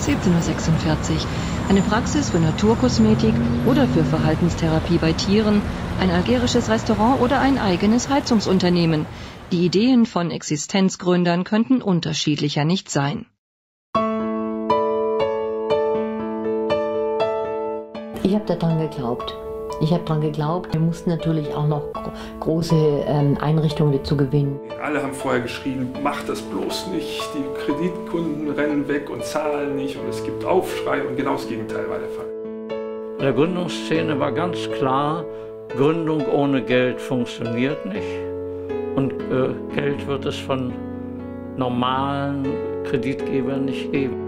17:46 Uhr. Eine Praxis für Naturkosmetik oder für Verhaltenstherapie bei Tieren, ein algerisches Restaurant oder ein eigenes Heizungsunternehmen. Die Ideen von Existenzgründern könnten unterschiedlicher nicht sein. Ich habe daran geglaubt. Wir mussten natürlich auch noch große Einrichtungen dazu gewinnen. Alle haben vorher geschrien, macht das bloß nicht, die Kreditkunden rennen weg und zahlen nicht und es gibt Aufschrei, und genau das Gegenteil war der Fall. In der Gründungsszene war ganz klar, Gründung ohne Geld funktioniert nicht, und Geld wird es von normalen Kreditgebern nicht geben.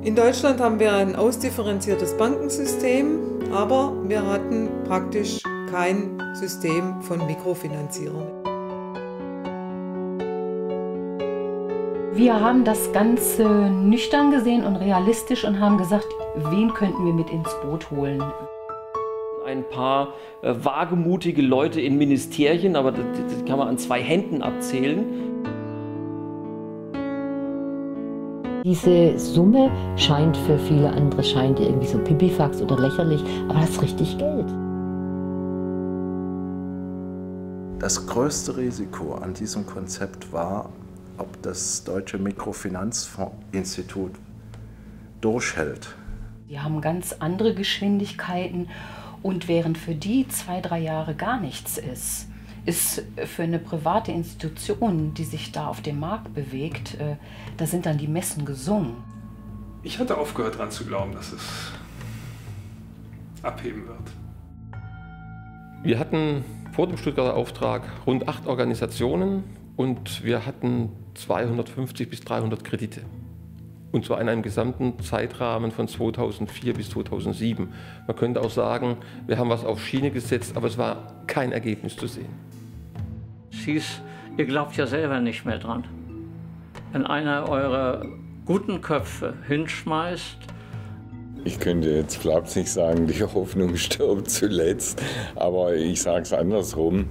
In Deutschland haben wir ein ausdifferenziertes Bankensystem, aber wir hatten praktisch kein System von Mikrofinanzierung. Wir haben das Ganze nüchtern gesehen und realistisch und haben gesagt, wen könnten wir mit ins Boot holen. Ein paar wagemutige Leute in Ministerien, aber das kann man an 2 Händen abzählen. Diese Summe scheint für viele andere irgendwie so pipifax oder lächerlich, aber das ist richtig Geld. Das größte Risiko an diesem Konzept war, ob das Deutsche Mikrofinanzinstitut durchhält. Die haben ganz andere Geschwindigkeiten, und während für die 2-3 Jahre gar nichts ist für eine private Institution, die sich da auf dem Markt bewegt, da sind dann die Messen gesungen. Ich hatte aufgehört daran zu glauben, dass es abheben wird. Wir hatten vor dem Stuttgarter Auftrag rund 8 Organisationen und wir hatten 250 bis 300 Kredite. Und zwar in einem gesamten Zeitrahmen von 2004 bis 2007. Man könnte auch sagen, wir haben was auf Schiene gesetzt, aber es war kein Ergebnis zu sehen. Es hieß, ihr glaubt ja selber nicht mehr dran. Wenn einer eurer guten Köpfe hinschmeißt. Ich könnte jetzt flapsig sagen, die Hoffnung stirbt zuletzt, aber ich sage es andersrum.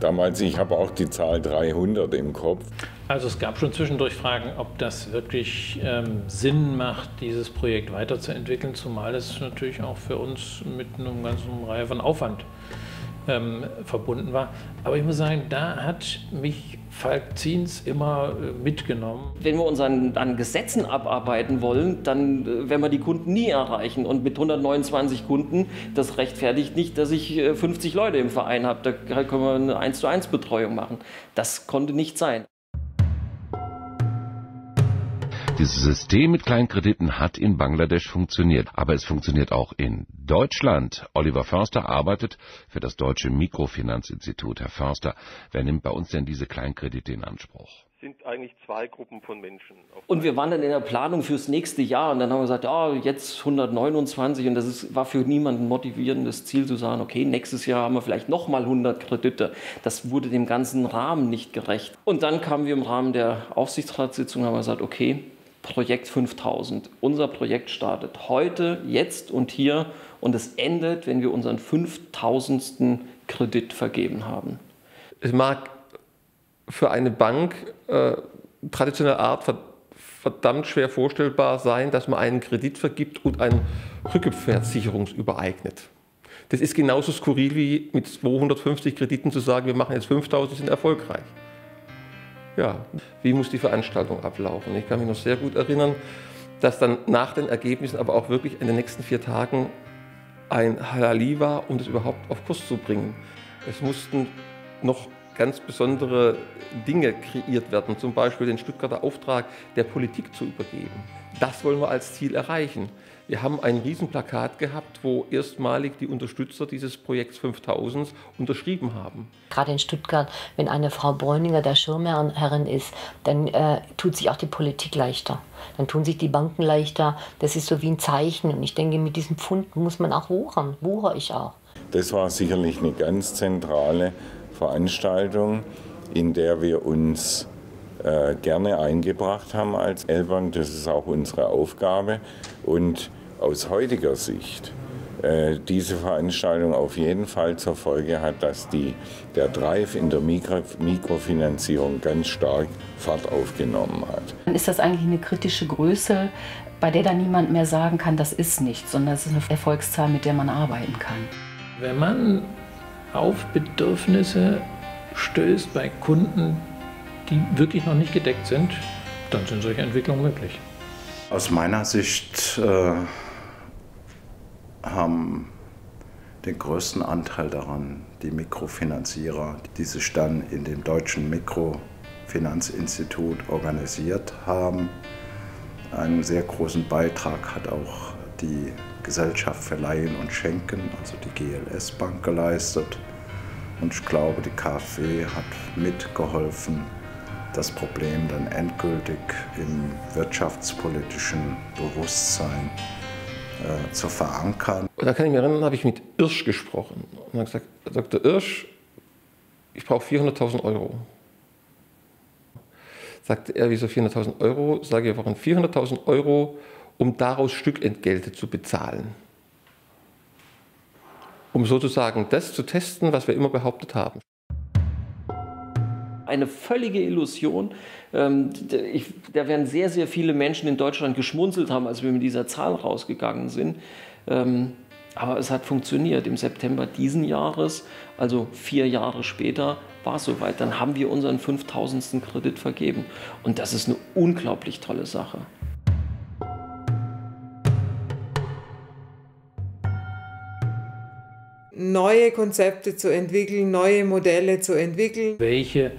Damals, ich habe auch die Zahl 300 im Kopf. Also es gab schon zwischendurch Fragen, ob das wirklich Sinn macht, dieses Projekt weiterzuentwickeln, zumal es natürlich auch für uns mit einer ganzen Reihe von Aufwand verbunden war. Aber ich muss sagen, da hat mich Falk Ziens immer mitgenommen. Wenn wir uns an Gesetzen abarbeiten wollen, dann werden wir die Kunden nie erreichen. Und mit 129 Kunden, das rechtfertigt nicht, dass ich 50 Leute im Verein habe. Da können wir eine 1:1 Betreuung machen. Das konnte nicht sein. Dieses System mit Kleinkrediten hat in Bangladesch funktioniert, aber es funktioniert auch in Deutschland. Oliver Förster arbeitet für das Deutsche Mikrofinanzinstitut. Herr Förster, wer nimmt bei uns denn diese Kleinkredite in Anspruch? Es sind eigentlich 2 Gruppen von Menschen. Und wir waren dann in der Planung fürs nächste Jahr und dann haben wir gesagt, ja, jetzt 129, und das war für niemanden ein motivierendes Ziel zu sagen, okay, nächstes Jahr haben wir vielleicht nochmal 100 Kredite. Das wurde dem ganzen Rahmen nicht gerecht. Und dann kamen wir im Rahmen der Aufsichtsratssitzung und haben gesagt, okay, Projekt 5000. Unser Projekt startet heute, jetzt und hier, und es endet, wenn wir unseren 5000. Kredit vergeben haben. Es mag für eine Bank traditioneller Art verdammt schwer vorstellbar sein, dass man einen Kredit vergibt und eine Rückversicherung übereignet. Das ist genauso skurril wie mit 250 Krediten zu sagen, wir machen jetzt 5000, sind erfolgreich. Ja, wie muss die Veranstaltung ablaufen? Ich kann mich noch sehr gut erinnern, dass dann nach den Ergebnissen aber auch wirklich in den nächsten 4 Tagen ein Halali war, um das überhaupt auf Kurs zu bringen. Es mussten noch ganz besondere Dinge kreiert werden, zum Beispiel den Stuttgarter Auftrag der Politik zu übergeben. Das wollen wir als Ziel erreichen. Wir haben ein Riesenplakat gehabt, wo erstmalig die Unterstützer dieses Projekts 5000 unterschrieben haben. Gerade in Stuttgart, wenn eine Frau Bräuninger der Schirmherrin ist, dann tut sich auch die Politik leichter. Dann tun sich die Banken leichter. Das ist so wie ein Zeichen. Und ich denke, mit diesem Pfund muss man auch wuchern. Wuchere ich auch. Das war sicherlich eine ganz zentrale Veranstaltung, in der wir uns gerne eingebracht haben als L-Bank. Das ist auch unsere Aufgabe. Und aus heutiger Sicht diese Veranstaltung auf jeden Fall zur Folge hat, dass der Drive in der Mikrofinanzierung ganz stark Fahrt aufgenommen hat. Dann ist das eigentlich eine kritische Größe, bei der dann niemand mehr sagen kann, das ist nichts, sondern es ist eine Erfolgszahl, mit der man arbeiten kann. Wenn man auf Bedürfnisse stößt bei Kunden, die wirklich noch nicht gedeckt sind, dann sind solche Entwicklungen möglich. Aus meiner Sicht haben den größten Anteil daran die Mikrofinanzierer, die sich dann in dem Deutschen Mikrofinanzinstitut organisiert haben. Einen sehr großen Beitrag hat auch die Gesellschaft für Leihen und Schenken, also die GLS Bank, geleistet. Und ich glaube, die KfW hat mitgeholfen, das Problem dann endgültig im wirtschaftspolitischen Bewusstsein zu verankern. Da kann ich mich erinnern, habe ich mit Irsch gesprochen. Und dann sagte Irsch, ich brauche 400.000 Euro. Sagte er, wieso 400.000 Euro? Sage ich, wir brauchen 400.000 Euro, um daraus Stückentgelte zu bezahlen. Um sozusagen das zu testen, was wir immer behauptet haben. Eine völlige Illusion. Da werden sehr, sehr viele Menschen in Deutschland geschmunzelt haben, als wir mit dieser Zahl rausgegangen sind. Aber es hat funktioniert. Im September diesen Jahres, also 4 Jahre später, war es soweit. Dann haben wir unseren 5.000. Kredit vergeben. Und das ist eine unglaublich tolle Sache. Neue Konzepte zu entwickeln, neue Modelle zu entwickeln. Welche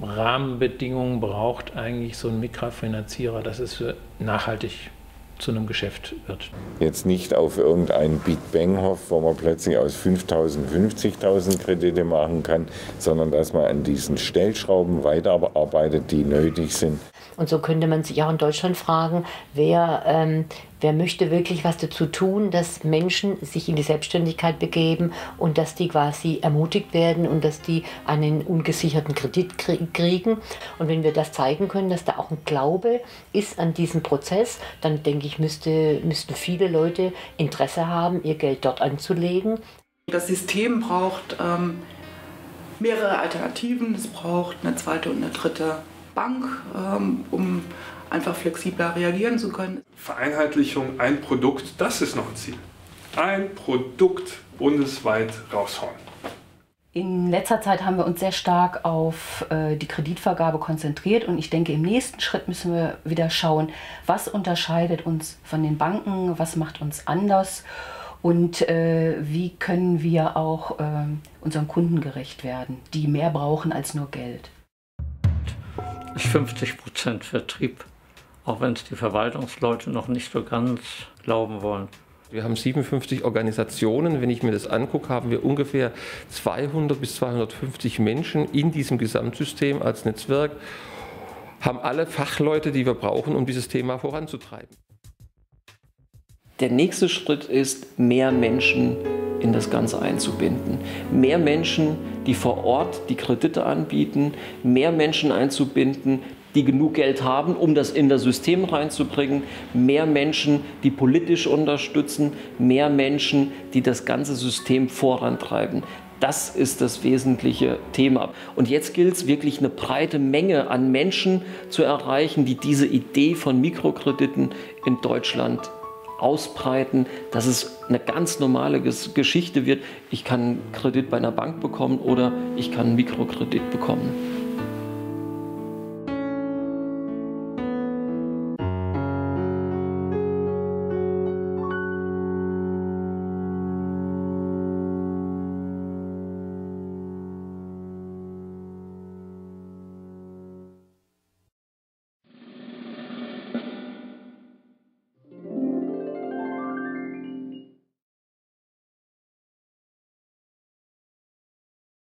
Rahmenbedingungen braucht eigentlich so ein Mikrofinanzierer, dass es nachhaltig zu einem Geschäft wird? Jetzt nicht auf irgendeinen Big Bang hofft, wo man plötzlich aus 5.000 50.000 Kredite machen kann, sondern dass man an diesen Stellschrauben weiterarbeitet, die nötig sind. Und so könnte man sich auch in Deutschland fragen, wer möchte wirklich was dazu tun, dass Menschen sich in die Selbstständigkeit begeben und dass die quasi ermutigt werden und dass die einen ungesicherten Kredit kriegen. Und wenn wir das zeigen können, dass da auch ein Glaube ist an diesen Prozess, dann denke ich, müssten viele Leute Interesse haben, ihr Geld dort anzulegen. Das System braucht mehrere Alternativen. Es braucht eine zweite und eine dritte Bank, um einfach flexibler reagieren zu können. Vereinheitlichung, ein Produkt, das ist noch ein Ziel. Ein Produkt bundesweit raushauen. In letzter Zeit haben wir uns sehr stark auf die Kreditvergabe konzentriert und ich denke, im nächsten Schritt müssen wir wieder schauen, was unterscheidet uns von den Banken, was macht uns anders und wie können wir auch unseren Kunden gerecht werden, die mehr brauchen als nur Geld. 50% Vertrieb, auch wenn es die Verwaltungsleute noch nicht so ganz glauben wollen. Wir haben 57 Organisationen. Wenn ich mir das angucke, haben wir ungefähr 200 bis 250 Menschen in diesem Gesamtsystem als Netzwerk, haben alle Fachleute, die wir brauchen, um dieses Thema voranzutreiben. Der nächste Schritt ist, mehr Menschen in das Ganze einzubinden. Mehr Menschen, die vor Ort die Kredite anbieten, mehr Menschen einzubinden, die genug Geld haben, um das in das System reinzubringen, mehr Menschen, die politisch unterstützen, mehr Menschen, die das ganze System vorantreiben. Das ist das wesentliche Thema. Und jetzt gilt es wirklich, eine breite Menge an Menschen zu erreichen, die diese Idee von Mikrokrediten in Deutschland ausbreiten, dass es eine ganz normale Geschichte wird. Ich kann einen Kredit bei einer Bank bekommen oder ich kann einen Mikrokredit bekommen.